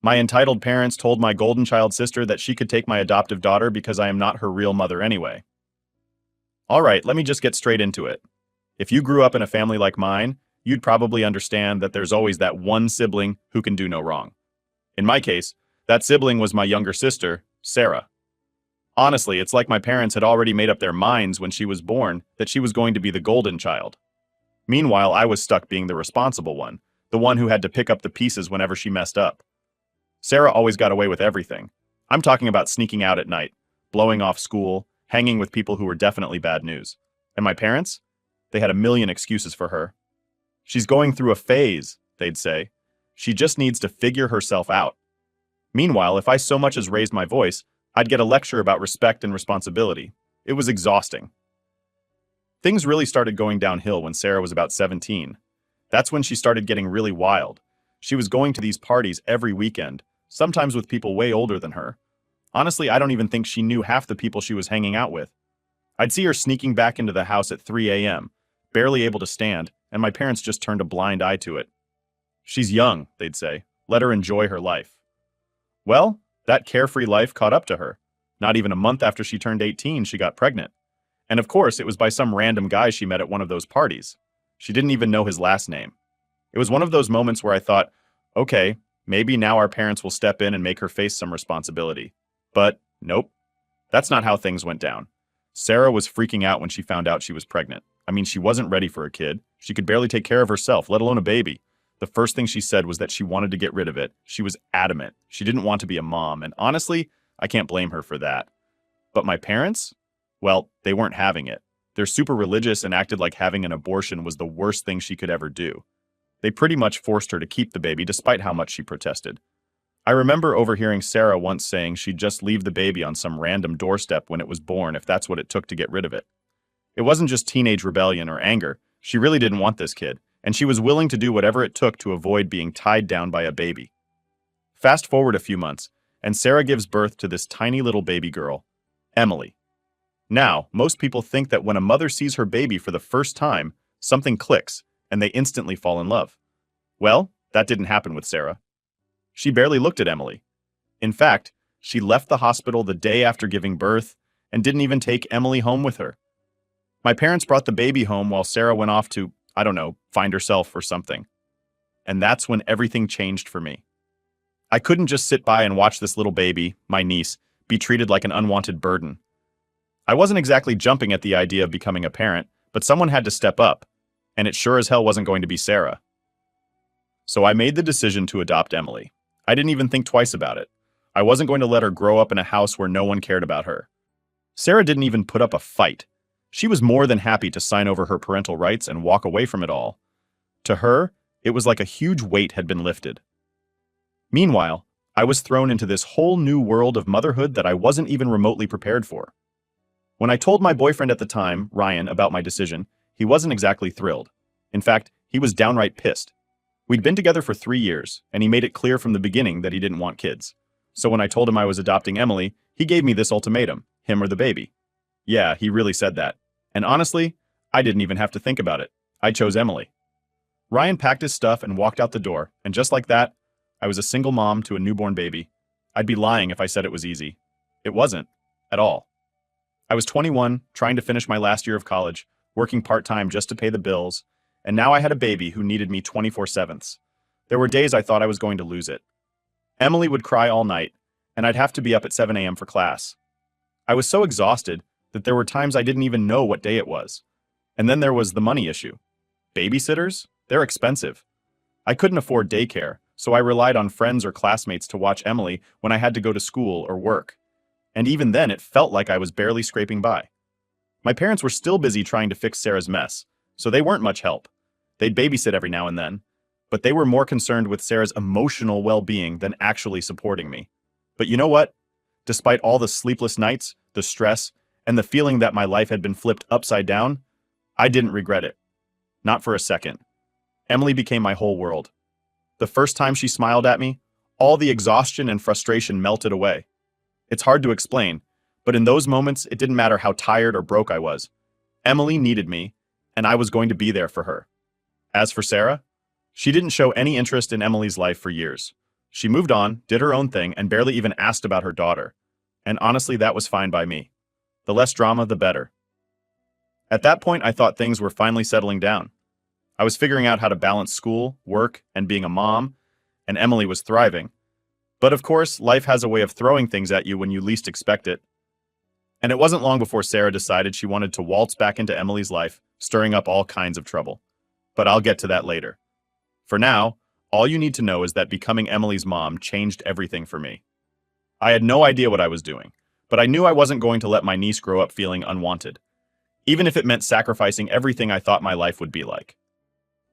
My entitled parents told my golden child sister that she could take my adoptive daughter because I am not her real mother anyway. All right, let me just get straight into it. If you grew up in a family like mine, you'd probably understand that there's always that one sibling who can do no wrong. In my case, that sibling was my younger sister, Sarah. Honestly, it's like my parents had already made up their minds when she was born that she was going to be the golden child. Meanwhile, I was stuck being the responsible one, the one who had to pick up the pieces whenever she messed up. Sarah always got away with everything. I'm talking about sneaking out at night, blowing off school, hanging with people who were definitely bad news. And my parents? They had a million excuses for her. She's going through a phase, they'd say. She just needs to figure herself out. Meanwhile, if I so much as raised my voice, I'd get a lecture about respect and responsibility. It was exhausting. Things really started going downhill when Sarah was about 17. That's when she started getting really wild. She was going to these parties every weekend, sometimes with people way older than her. Honestly, I don't even think she knew half the people she was hanging out with. I'd see her sneaking back into the house at 3 a.m., barely able to stand, and my parents just turned a blind eye to it. She's young, they'd say. Let her enjoy her life. Well, that carefree life caught up to her. Not even a month after she turned 18, she got pregnant. And of course, it was by some random guy she met at one of those parties. She didn't even know his last name. It was one of those moments where I thought, okay, maybe now our parents will step in and make her face some responsibility. But nope, that's not how things went down. Sarah was freaking out when she found out she was pregnant. I mean, she wasn't ready for a kid. She could barely take care of herself, let alone a baby. The first thing she said was that she wanted to get rid of it. She was adamant. She didn't want to be a mom, and honestly, I can't blame her for that. But my parents? Well, they weren't having it. They're super religious and acted like having an abortion was the worst thing she could ever do. They pretty much forced her to keep the baby despite how much she protested. I remember overhearing Sarah once saying she'd just leave the baby on some random doorstep when it was born if that's what it took to get rid of it. It wasn't just teenage rebellion or anger. She really didn't want this kid, and she was willing to do whatever it took to avoid being tied down by a baby. Fast forward a few months, and Sarah gives birth to this tiny little baby girl, Emily. Now, most people think that when a mother sees her baby for the first time, something clicks, and they instantly fall in love. Well, that didn't happen with Sarah. She barely looked at Emily. In fact, she left the hospital the day after giving birth and didn't even take Emily home with her. My parents brought the baby home while Sarah went off to, I don't know, find herself or something. And that's when everything changed for me. I couldn't just sit by and watch this little baby, my niece, be treated like an unwanted burden. I wasn't exactly jumping at the idea of becoming a parent, but someone had to step up, and it sure as hell wasn't going to be Sarah. So I made the decision to adopt Emily. I didn't even think twice about it. I wasn't going to let her grow up in a house where no one cared about her. Sarah didn't even put up a fight. She was more than happy to sign over her parental rights and walk away from it all. To her, it was like a huge weight had been lifted. Meanwhile, I was thrown into this whole new world of motherhood that I wasn't even remotely prepared for. When I told my boyfriend at the time, Ryan, about my decision, he wasn't exactly thrilled. In fact, he was downright pissed. We'd been together for 3 years, and he made it clear from the beginning that he didn't want kids. So when I told him I was adopting Emily, he gave me this ultimatum, him or the baby. Yeah, he really said that. And honestly, I didn't even have to think about it. I chose Emily. Ryan packed his stuff and walked out the door, and just like that, I was a single mom to a newborn baby. I'd be lying if I said it was easy. It wasn't, at all. I was 21, trying to finish my last year of college, working part-time just to pay the bills, and now I had a baby who needed me 24/7. There were days I thought I was going to lose it. Emily would cry all night, and I'd have to be up at 7 a.m. for class. I was so exhausted that there were times I didn't even know what day it was. And then there was the money issue. Babysitters? They're expensive. I couldn't afford daycare, so I relied on friends or classmates to watch Emily when I had to go to school or work. And even then, it felt like I was barely scraping by. My parents were still busy trying to fix Sarah's mess, so they weren't much help. They'd babysit every now and then, but they were more concerned with Sarah's emotional well-being than actually supporting me. But you know what? Despite all the sleepless nights, the stress, and the feeling that my life had been flipped upside down, I didn't regret it. Not for a second. Emily became my whole world. The first time she smiled at me, all the exhaustion and frustration melted away. It's hard to explain, but in those moments, it didn't matter how tired or broke I was. Emily needed me, and I was going to be there for her. As for Sarah, she didn't show any interest in Emily's life for years. She moved on, did her own thing, and barely even asked about her daughter. And honestly, that was fine by me. The less drama, the better. At that point, I thought things were finally settling down. I was figuring out how to balance school, work, and being a mom, and Emily was thriving. But of course, life has a way of throwing things at you when you least expect it. And it wasn't long before Sarah decided she wanted to waltz back into Emily's life, stirring up all kinds of trouble. But I'll get to that later. For now, all you need to know is that becoming Emily's mom changed everything for me. I had no idea what I was doing, but I knew I wasn't going to let my niece grow up feeling unwanted, even if it meant sacrificing everything I thought my life would be like.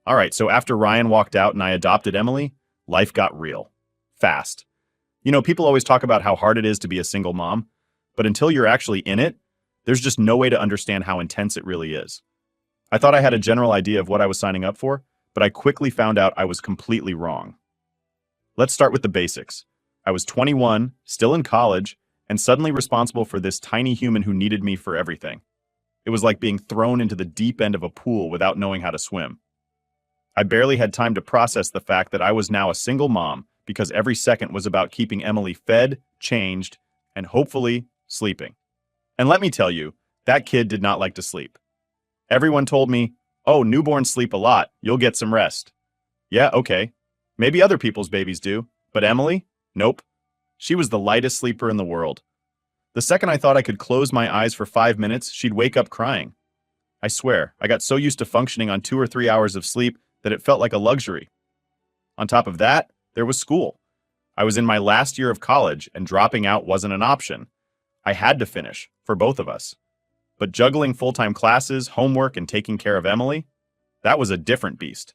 All right, so after Ryan walked out and I adopted Emily, life got real. Fast. You know, people always talk about how hard it is to be a single mom, but until you're actually in it, there's just no way to understand how intense it really is. I thought I had a general idea of what I was signing up for, but I quickly found out I was completely wrong. Let's start with the basics. I was 21, still in college, and suddenly responsible for this tiny human who needed me for everything. It was like being thrown into the deep end of a pool without knowing how to swim. I barely had time to process the fact that I was now a single mom because every second was about keeping Emily fed, changed, and hopefully sleeping. And let me tell you, that kid did not like to sleep. Everyone told me, "Oh, newborns sleep a lot, you'll get some rest." Yeah, okay. Maybe other people's babies do, but Emily? Nope. She was the lightest sleeper in the world. The second I thought I could close my eyes for 5 minutes, she'd wake up crying. I swear, I got so used to functioning on 2 or 3 hours of sleep that it felt like a luxury. On top of that, there was school. I was in my last year of college, and dropping out wasn't an option. I had to finish, for both of us. But juggling full-time classes, homework, and taking care of Emily, that was a different beast.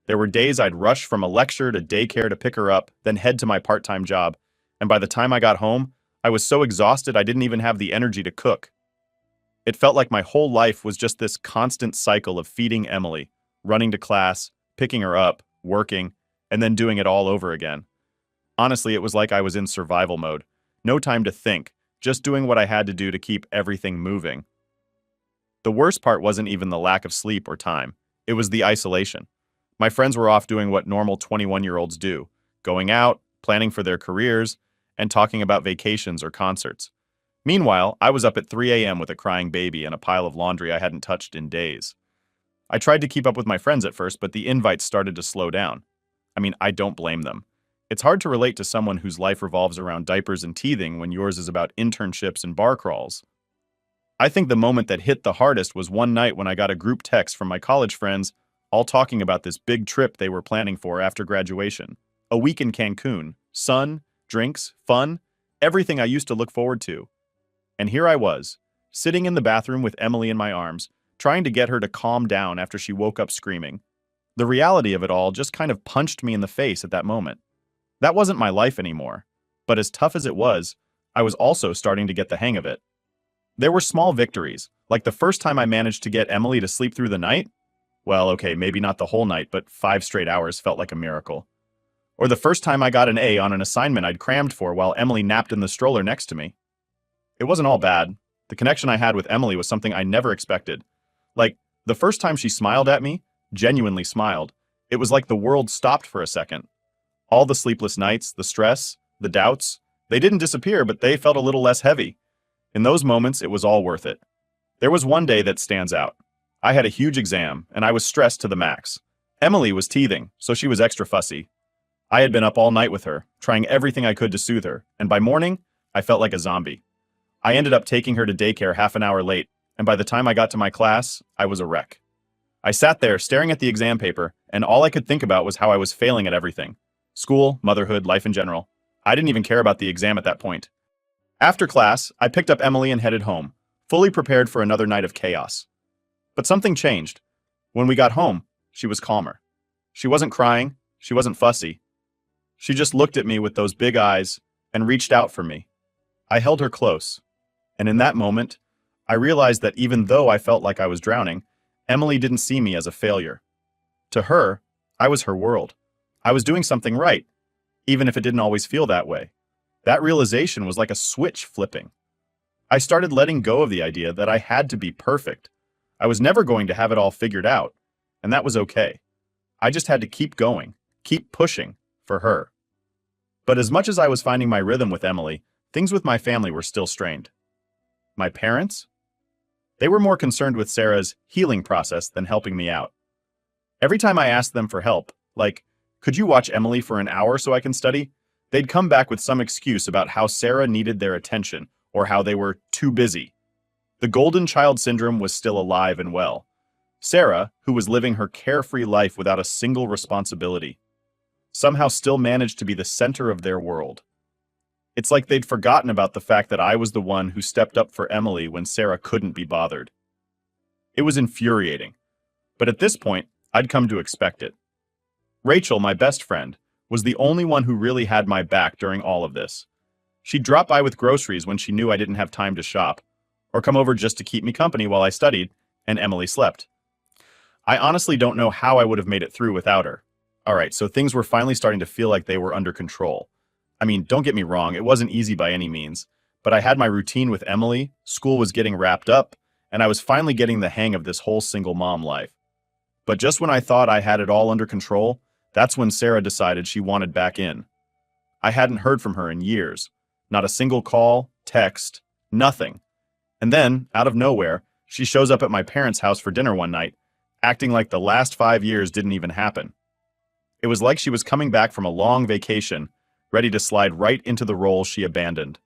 There were days I'd rush from a lecture to daycare to pick her up, then head to my part-time job, and by the time I got home, I was so exhausted I didn't even have the energy to cook. It felt like my whole life was just this constant cycle of feeding Emily, running to class, picking her up, working, and then doing it all over again. Honestly, it was like I was in survival mode. No time to think, just doing what I had to do to keep everything moving. The worst part wasn't even the lack of sleep or time. It was the isolation. My friends were off doing what normal 21-year-olds do, going out, planning for their careers, and talking about vacations or concerts. Meanwhile, I was up at 3 a.m. with a crying baby and a pile of laundry I hadn't touched in days. I tried to keep up with my friends at first, but the invites started to slow down. I mean, I don't blame them. It's hard to relate to someone whose life revolves around diapers and teething when yours is about internships and bar crawls. I think the moment that hit the hardest was one night when I got a group text from my college friends, all talking about this big trip they were planning for after graduation. A week in Cancun, sun, drinks, fun, everything I used to look forward to. And here I was, sitting in the bathroom with Emily in my arms, trying to get her to calm down after she woke up screaming. The reality of it all just kind of punched me in the face at that moment. That wasn't my life anymore, but as tough as it was, I was also starting to get the hang of it. There were small victories, like the first time I managed to get Emily to sleep through the night. Well, okay, maybe not the whole night, but 5 straight hours felt like a miracle. Or the first time I got an A on an assignment I'd crammed for while Emily napped in the stroller next to me. It wasn't all bad. The connection I had with Emily was something I never expected. Like, the first time she smiled at me, genuinely smiled, it was like the world stopped for a second. All the sleepless nights, the stress, the doubts, they didn't disappear, but they felt a little less heavy. In those moments, it was all worth it. There was one day that stands out. I had a huge exam, and I was stressed to the max. Emily was teething, so she was extra fussy. I had been up all night with her, trying everything I could to soothe her, and by morning, I felt like a zombie. I ended up taking her to daycare half an hour late, and by the time I got to my class, I was a wreck. I sat there staring at the exam paper, and all I could think about was how I was failing at everything. School, motherhood, life in general. I didn't even care about the exam at that point. After class, I picked up Emily and headed home, fully prepared for another night of chaos. But something changed. When we got home, she was calmer. She wasn't crying, she wasn't fussy. She just looked at me with those big eyes and reached out for me. I held her close, and in that moment, I realized that even though I felt like I was drowning, Emily didn't see me as a failure. To her, I was her world. I was doing something right, even if it didn't always feel that way. That realization was like a switch flipping. I started letting go of the idea that I had to be perfect. I was never going to have it all figured out, and that was okay. I just had to keep going, keep pushing for her. But as much as I was finding my rhythm with Emily, things with my family were still strained. My parents? They were more concerned with Sarah's healing process than helping me out. Every time I asked them for help, like, could you watch Emily for an hour so I can study? They'd come back with some excuse about how Sarah needed their attention or how they were too busy. The golden child syndrome was still alive and well. Sarah, who was living her carefree life without a single responsibility, somehow still managed to be the center of their world. It's like they'd forgotten about the fact that I was the one who stepped up for Emily when Sarah couldn't be bothered. It was infuriating, but at this point, I'd come to expect it. Rachel, my best friend, was the only one who really had my back during all of this. She'd drop by with groceries when she knew I didn't have time to shop, or come over just to keep me company while I studied, and Emily slept. I honestly don't know how I would have made it through without her. Alright, so things were finally starting to feel like they were under control. I mean, don't get me wrong, it wasn't easy by any means, but I had my routine with Emily, school was getting wrapped up, and I was finally getting the hang of this whole single mom life. But just when I thought I had it all under control, that's when Sarah decided she wanted back in. I hadn't heard from her in years. Not a single call, text, nothing. And then, out of nowhere, she shows up at my parents' house for dinner one night, acting like the last 5 years didn't even happen. It was like she was coming back from a long vacation, ready to slide right into the role she abandoned.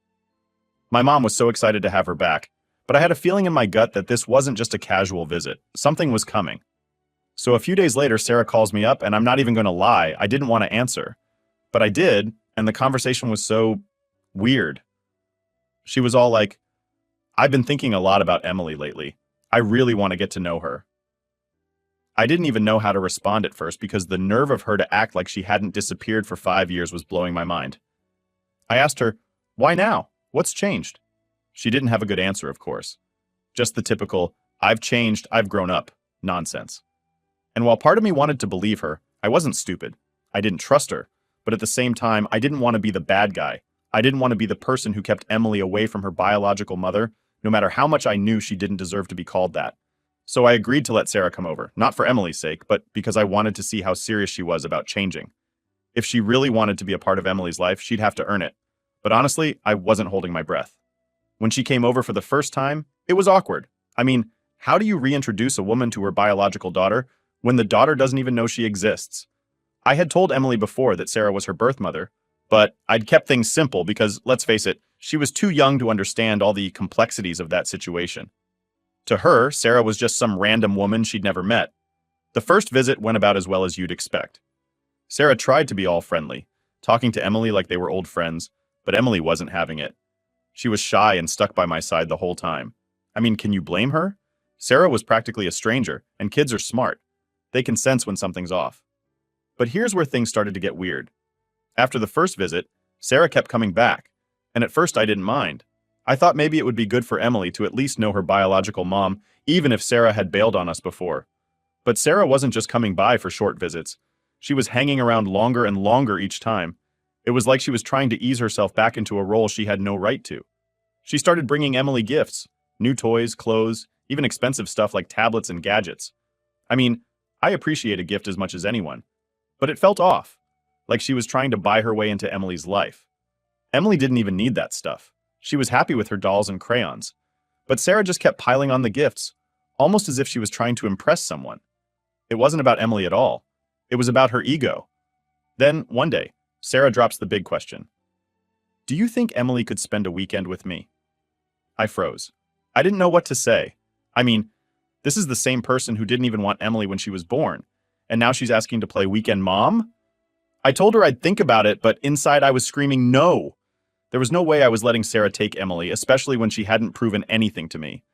My mom was so excited to have her back, but I had a feeling in my gut that this wasn't just a casual visit. Something was coming. So a few days later, Sarah calls me up, and I'm not even going to lie, I didn't want to answer. But I did, and the conversation was so weird. She was all like, I've been thinking a lot about Emily lately. I really want to get to know her. I didn't even know how to respond at first because the nerve of her to act like she hadn't disappeared for 5 years was blowing my mind. I asked her, why now? What's changed? She didn't have a good answer, of course. Just the typical, I've changed, I've grown up, nonsense. And while part of me wanted to believe her, I wasn't stupid. I didn't trust her, but at the same time, I didn't want to be the bad guy. I didn't want to be the person who kept Emily away from her biological mother, no matter how much I knew she didn't deserve to be called that. So I agreed to let Sarah come over, not for Emily's sake, but because I wanted to see how serious she was about changing. If she really wanted to be a part of Emily's life, she'd have to earn it. But honestly, I wasn't holding my breath. When she came over for the first time, it was awkward. I mean, how do you reintroduce a woman to her biological daughter when the daughter doesn't even know she exists? I had told Emily before that Sarah was her birth mother, but I'd kept things simple because, let's face it, she was too young to understand all the complexities of that situation. To her, Sarah was just some random woman she'd never met. The first visit went about as well as you'd expect. Sarah tried to be all friendly, talking to Emily like they were old friends, but Emily wasn't having it. She was shy and stuck by my side the whole time. I mean, can you blame her? Sarah was practically a stranger, and kids are smart. They can sense when something's off. But here's where things started to get weird. After the first visit, Sarah kept coming back, and at first I didn't mind. I thought maybe it would be good for Emily to at least know her biological mom, even if Sarah had bailed on us before. But Sarah wasn't just coming by for short visits. She was hanging around longer and longer each time. It was like she was trying to ease herself back into a role she had no right to. She started bringing Emily gifts, new toys, clothes, even expensive stuff like tablets and gadgets. I mean, I appreciate a gift as much as anyone, but it felt off, like she was trying to buy her way into Emily's life. Emily didn't even need that stuff. She was happy with her dolls and crayons. But Sarah just kept piling on the gifts, almost as if she was trying to impress someone. It wasn't about Emily at all. It was about her ego. Then, one day, Sarah drops the big question. Do you think Emily could spend a weekend with me? I froze. I didn't know what to say. I mean, this is the same person who didn't even want Emily when she was born, and now she's asking to play weekend mom? I told her I'd think about it, but inside I was screaming no. There was no way I was letting Sarah take Emily, especially when she hadn't proven anything to me.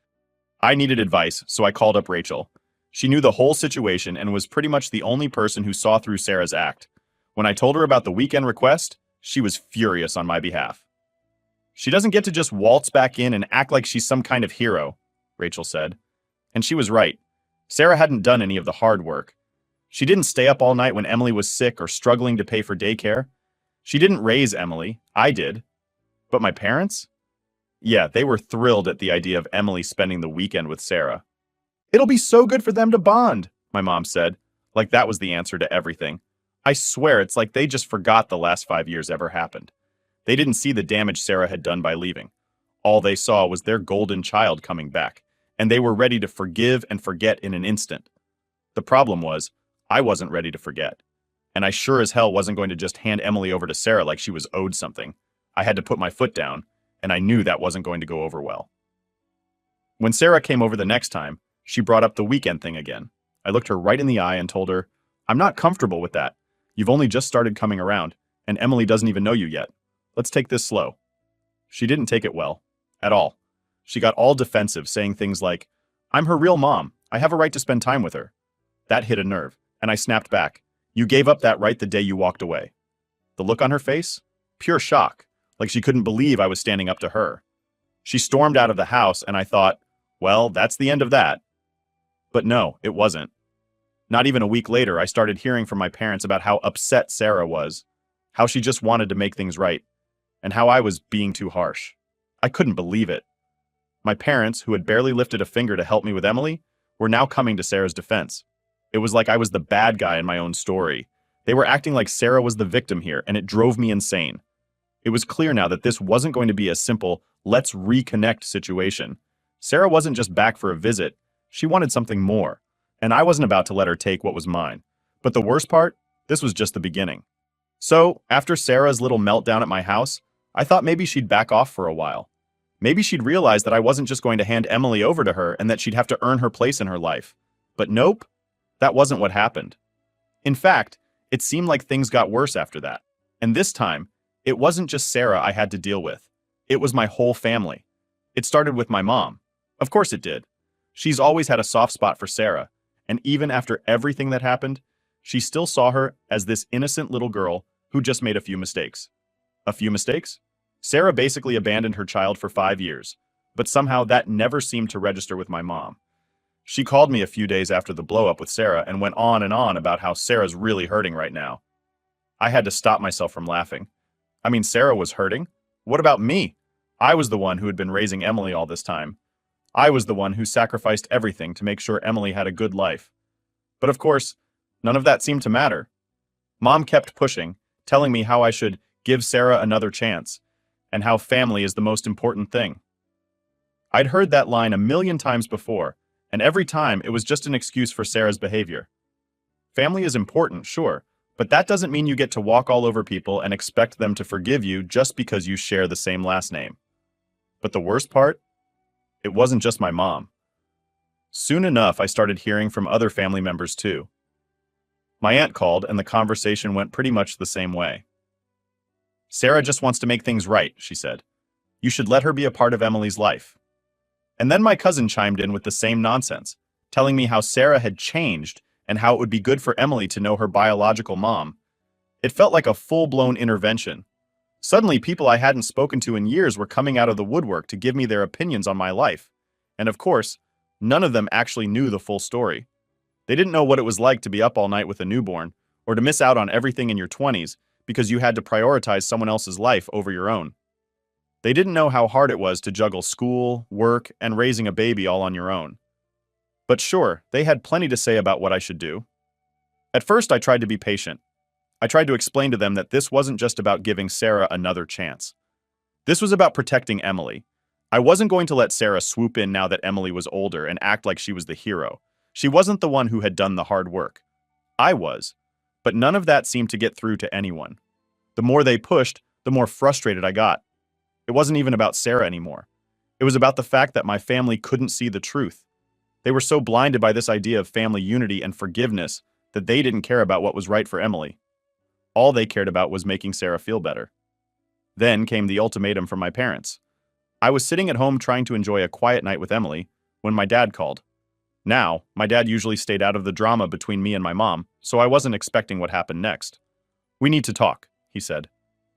I needed advice, so I called up Rachel. She knew the whole situation and was pretty much the only person who saw through Sarah's act. When I told her about the weekend request, she was furious on my behalf. She doesn't get to just waltz back in and act like she's some kind of hero, Rachel said. And she was right. Sarah hadn't done any of the hard work. She didn't stay up all night when Emily was sick or struggling to pay for daycare. She didn't raise Emily. I did. But my parents? Yeah, they were thrilled at the idea of Emily spending the weekend with Sarah. It'll be so good for them to bond, my mom said, like that was the answer to everything. I swear it's like they just forgot the last 5 years ever happened. They didn't see the damage Sarah had done by leaving. All they saw was their golden child coming back, and they were ready to forgive and forget in an instant. The problem was, I wasn't ready to forget. And I sure as hell wasn't going to just hand Emily over to Sarah like she was owed something. I had to put my foot down, and I knew that wasn't going to go over well. When Sarah came over the next time, she brought up the weekend thing again. I looked her right in the eye and told her, "I'm not comfortable with that. You've only just started coming around, and Emily doesn't even know you yet. Let's take this slow." She didn't take it well. At all. She got all defensive, saying things like, "I'm her real mom. I have a right to spend time with her." That hit a nerve, and I snapped back. "You gave up that right the day you walked away." The look on her face? Pure shock, like she couldn't believe I was standing up to her. She stormed out of the house, and I thought, well, that's the end of that. But no, it wasn't. Not even a week later, I started hearing from my parents about how upset Sarah was, how she just wanted to make things right, and how I was being too harsh. I couldn't believe it. My parents, who had barely lifted a finger to help me with Emily, were now coming to Sarah's defense. It was like I was the bad guy in my own story. They were acting like Sarah was the victim here, and it drove me insane. It was clear now that this wasn't going to be a simple, let's reconnect situation. Sarah wasn't just back for a visit. She wanted something more, and I wasn't about to let her take what was mine. But the worst part? This was just the beginning. So, after Sarah's little meltdown at my house, I thought maybe she'd back off for a while. Maybe she'd realize that I wasn't just going to hand Emily over to her and that she'd have to earn her place in her life. But nope, that wasn't what happened. In fact, it seemed like things got worse after that. And this time, it wasn't just Sarah I had to deal with. It was my whole family. It started with my mom. Of course it did. She's always had a soft spot for Sarah, and even after everything that happened, she still saw her as this innocent little girl who just made a few mistakes. A few mistakes? Sarah basically abandoned her child for 5 years, but somehow that never seemed to register with my mom. She called me a few days after the blow-up with Sarah and went on and on about how Sarah's really hurting right now. I had to stop myself from laughing. I mean, Sarah was hurting? What about me? I was the one who had been raising Emily all this time. I was the one who sacrificed everything to make sure Emily had a good life. But of course, none of that seemed to matter. Mom kept pushing, telling me how I should give Sarah another chance, and how family is the most important thing. I'd heard that line a million times before, and every time it was just an excuse for Sarah's behavior. Family is important, sure, but that doesn't mean you get to walk all over people and expect them to forgive you just because you share the same last name. But the worst part? It wasn't just my mom. Soon enough, I started hearing from other family members too. My aunt called, and the conversation went pretty much the same way. "Sarah just wants to make things right," she said. "You should let her be a part of Emily's life." And then my cousin chimed in with the same nonsense, telling me how Sarah had changed and how it would be good for Emily to know her biological mom. It felt like a full-blown intervention. Suddenly, people I hadn't spoken to in years were coming out of the woodwork to give me their opinions on my life. And of course, none of them actually knew the full story. They didn't know what it was like to be up all night with a newborn, or to miss out on everything in your 20s because you had to prioritize someone else's life over your own. They didn't know how hard it was to juggle school, work, and raising a baby all on your own. But sure, they had plenty to say about what I should do. At first, I tried to be patient. I tried to explain to them that this wasn't just about giving Sarah another chance. This was about protecting Emily. I wasn't going to let Sarah swoop in now that Emily was older and act like she was the hero. She wasn't the one who had done the hard work. I was. But none of that seemed to get through to anyone. The more they pushed, the more frustrated I got. It wasn't even about Sarah anymore. It was about the fact that my family couldn't see the truth. They were so blinded by this idea of family unity and forgiveness that they didn't care about what was right for Emily. All they cared about was making Sarah feel better. Then came the ultimatum from my parents. I was sitting at home trying to enjoy a quiet night with Emily when my dad called. Now, my dad usually stayed out of the drama between me and my mom, so I wasn't expecting what happened next. "We need to talk," he said.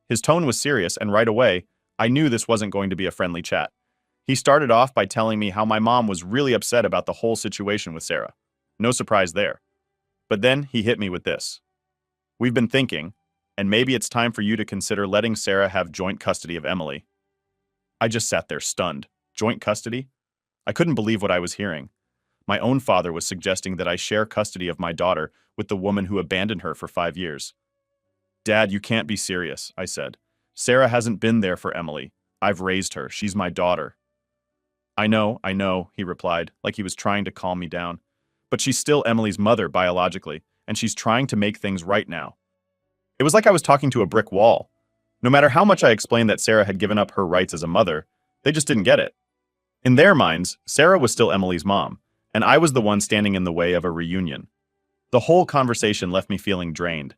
His tone was serious, and right away, I knew this wasn't going to be a friendly chat. He started off by telling me how my mom was really upset about the whole situation with Sarah. No surprise there. But then he hit me with this. "We've been thinking, and maybe it's time for you to consider letting Sarah have joint custody of Emily." I just sat there stunned. Joint custody? I couldn't believe what I was hearing. My own father was suggesting that I share custody of my daughter with the woman who abandoned her for 5 years. Dad, you can't be serious, I said. Sarah hasn't been there for Emily. I've raised her. She's my daughter. I know, he replied, like he was trying to calm me down. But she's still Emily's mother biologically, and she's trying to make things right now. It was like I was talking to a brick wall. No matter how much I explained that Sarah had given up her rights as a mother, they just didn't get it. In their minds, Sarah was still Emily's mom, and I was the one standing in the way of a reunion. The whole conversation left me feeling drained.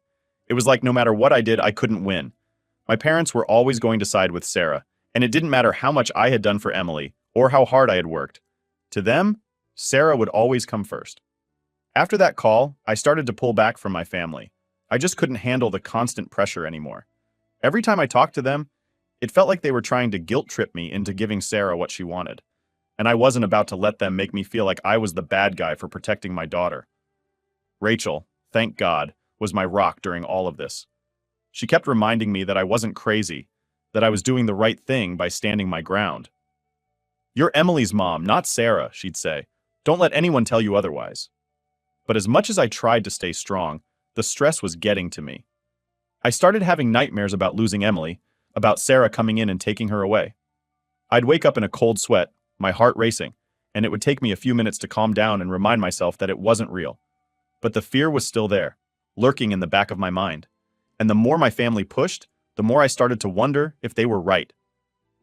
It was like no matter what I did, I couldn't win. My parents were always going to side with Sarah, and it didn't matter how much I had done for Emily or how hard I had worked. To them, Sarah would always come first. After that call, I started to pull back from my family. I just couldn't handle the constant pressure anymore. Every time I talked to them, it felt like they were trying to guilt trip me into giving Sarah what she wanted. And I wasn't about to let them make me feel like I was the bad guy for protecting my daughter. Rachel, thank God, was my rock during all of this. She kept reminding me that I wasn't crazy, that I was doing the right thing by standing my ground. You're Emily's mom, not Sarah, she'd say. Don't let anyone tell you otherwise. But as much as I tried to stay strong, the stress was getting to me. I started having nightmares about losing Emily, about Sarah coming in and taking her away. I'd wake up in a cold sweat, my heart racing, and it would take me a few minutes to calm down and remind myself that it wasn't real. But the fear was still there, lurking in the back of my mind. And the more my family pushed, the more I started to wonder if they were right.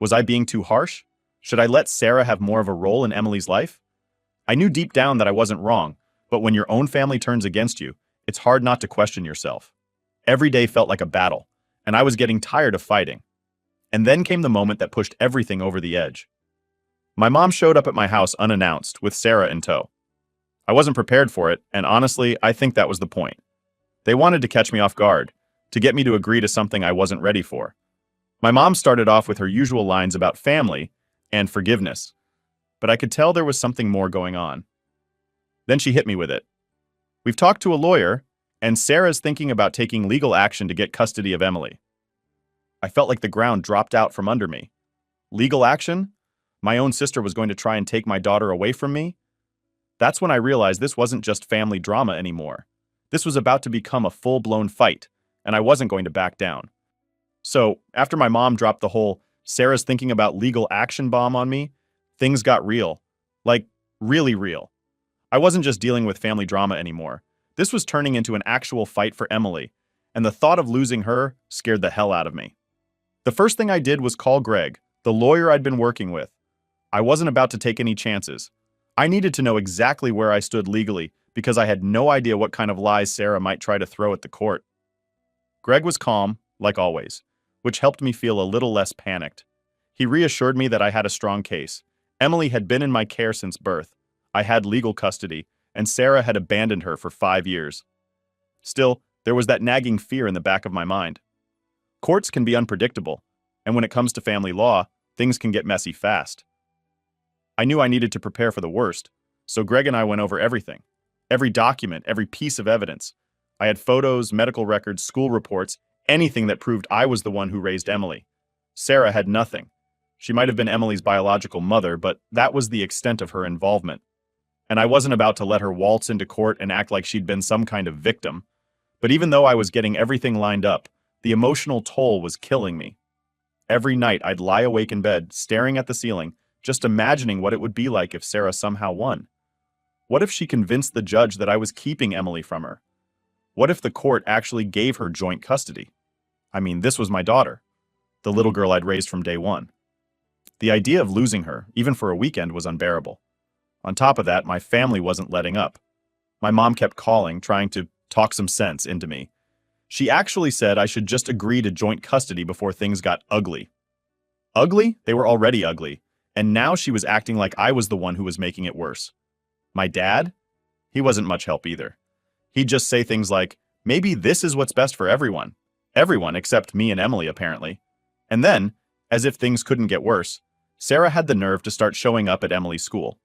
Was I being too harsh? Should I let Sarah have more of a role in Emily's life? I knew deep down that I wasn't wrong, but when your own family turns against you, it's hard not to question yourself. Every day felt like a battle, and I was getting tired of fighting. And then came the moment that pushed everything over the edge. My mom showed up at my house unannounced, with Sarah in tow. I wasn't prepared for it, and honestly, I think that was the point. They wanted to catch me off guard, to get me to agree to something I wasn't ready for. My mom started off with her usual lines about family and forgiveness, but I could tell there was something more going on. Then she hit me with it. We've talked to a lawyer, and Sarah's thinking about taking legal action to get custody of Emily. I felt like the ground dropped out from under me. Legal action? My own sister was going to try and take my daughter away from me? That's when I realized this wasn't just family drama anymore. This was about to become a full-blown fight, and I wasn't going to back down. So, after my mom dropped the whole Sarah's thinking about legal action bomb on me, things got real. Like, really real. I wasn't just dealing with family drama anymore. This was turning into an actual fight for Emily, and the thought of losing her scared the hell out of me. The first thing I did was call Greg, the lawyer I'd been working with. I wasn't about to take any chances. I needed to know exactly where I stood legally because I had no idea what kind of lies Sarah might try to throw at the court. Greg was calm, like always, which helped me feel a little less panicked. He reassured me that I had a strong case. Emily had been in my care since birth. I had legal custody, and Sarah had abandoned her for 5 years. Still, there was that nagging fear in the back of my mind. Courts can be unpredictable, and when it comes to family law, things can get messy fast. I knew I needed to prepare for the worst, so Greg and I went over everything. Every document, every piece of evidence. I had photos, medical records, school reports, anything that proved I was the one who raised Emily. Sarah had nothing. She might have been Emily's biological mother, but that was the extent of her involvement. And I wasn't about to let her waltz into court and act like she'd been some kind of victim. But even though I was getting everything lined up, the emotional toll was killing me. Every night I'd lie awake in bed, staring at the ceiling, just imagining what it would be like if Sarah somehow won. What if she convinced the judge that I was keeping Emily from her? What if the court actually gave her joint custody? I mean, this was my daughter, the little girl I'd raised from day one. The idea of losing her, even for a weekend, was unbearable. On top of that, my family wasn't letting up. My mom kept calling, trying to talk some sense into me. She actually said I should just agree to joint custody before things got ugly. Ugly? They were already ugly. And now she was acting like I was the one who was making it worse. My dad? He wasn't much help either. He'd just say things like, maybe this is what's best for everyone. Everyone except me and Emily, apparently. And then, as if things couldn't get worse, Sarah had the nerve to start showing up at Emily's school.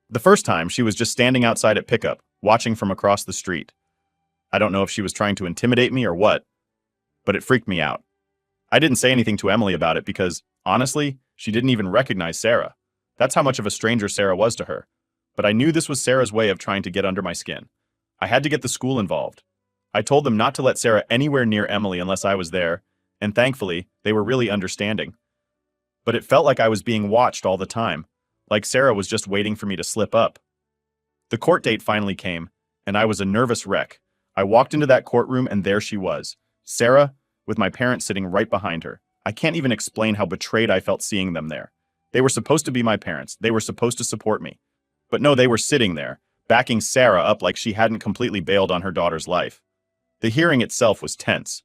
The first time, she was just standing outside at pickup, watching from across the street. I don't know if she was trying to intimidate me or what, but it freaked me out. I didn't say anything to Emily about it because, honestly, she didn't even recognize Sarah. That's how much of a stranger Sarah was to her. But I knew this was Sarah's way of trying to get under my skin. I had to get the school involved. I told them not to let Sarah anywhere near Emily unless I was there, and thankfully, they were really understanding. But it felt like I was being watched all the time, like Sarah was just waiting for me to slip up. The court date finally came, and I was a nervous wreck. I walked into that courtroom and there she was, Sarah, with my parents sitting right behind her. I can't even explain how betrayed I felt seeing them there. They were supposed to be my parents. They were supposed to support me. But no, they were sitting there, backing Sarah up like she hadn't completely bailed on her daughter's life. The hearing itself was tense.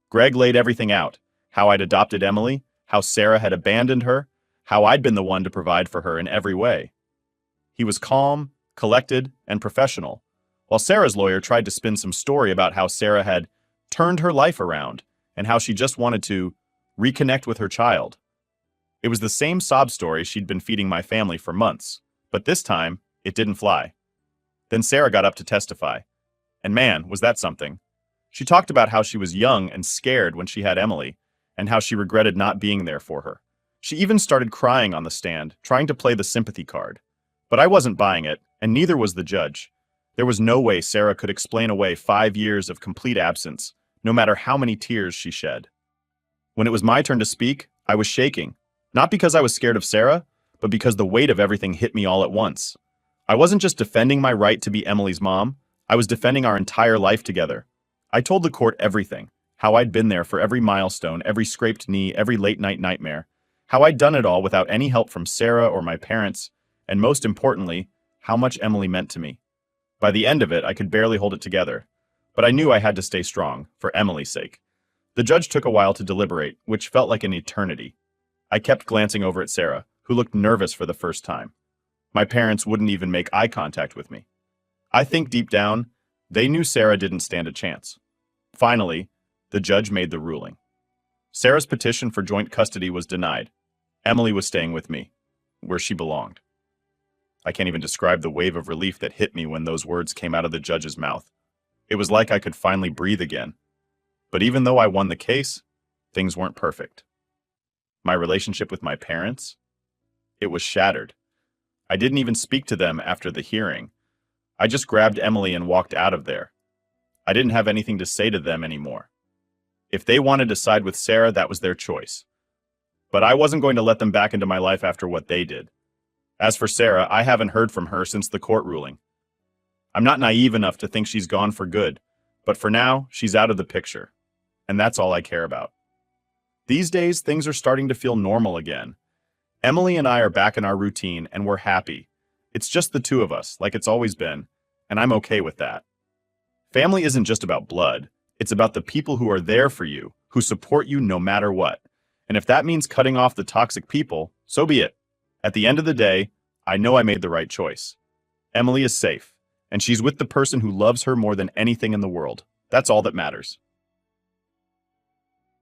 Greg laid everything out, how I'd adopted Emily, how Sarah had abandoned her, how I'd been the one to provide for her in every way. He was calm, collected, and professional, while Sarah's lawyer tried to spin some story about how Sarah had turned her life around and how she just wanted to reconnect with her child. It was the same sob story she'd been feeding my family for months, but this time, it didn't fly. Then Sarah got up to testify. And man, was that something. She talked about how she was young and scared when she had Emily, and how she regretted not being there for her. She even started crying on the stand, trying to play the sympathy card. But I wasn't buying it, and neither was the judge. There was no way Sarah could explain away 5 years of complete absence, no matter how many tears she shed. When it was my turn to speak, I was shaking. Not because I was scared of Sarah, but because the weight of everything hit me all at once. I wasn't just defending my right to be Emily's mom, I was defending our entire life together. I told the court everything, how I'd been there for every milestone, every scraped knee, every late-night nightmare, how I'd done it all without any help from Sarah or my parents, and most importantly, how much Emily meant to me. By the end of it, I could barely hold it together, but I knew I had to stay strong, for Emily's sake. The judge took a while to deliberate, which felt like an eternity. I kept glancing over at Sarah, who looked nervous for the first time. My parents wouldn't even make eye contact with me. I think deep down, they knew Sarah didn't stand a chance. Finally, the judge made the ruling. Sarah's petition for joint custody was denied. Emily was staying with me, where she belonged. I can't even describe the wave of relief that hit me when those words came out of the judge's mouth. It was like I could finally breathe again. But even though I won the case, things weren't perfect. My relationship with my parents? It was shattered. I didn't even speak to them after the hearing. I just grabbed Emily and walked out of there. I didn't have anything to say to them anymore. If they wanted to side with Sarah, that was their choice. But I wasn't going to let them back into my life after what they did. As for Sarah, I haven't heard from her since the court ruling. I'm not naive enough to think she's gone for good, but for now, she's out of the picture. And that's all I care about. These days, things are starting to feel normal again. Emily and I are back in our routine, and we're happy. It's just the two of us, like it's always been, and I'm okay with that. Family isn't just about blood. It's about the people who are there for you, who support you no matter what. And if that means cutting off the toxic people, so be it. At the end of the day, I know I made the right choice. Emily is safe, and she's with the person who loves her more than anything in the world. That's all that matters.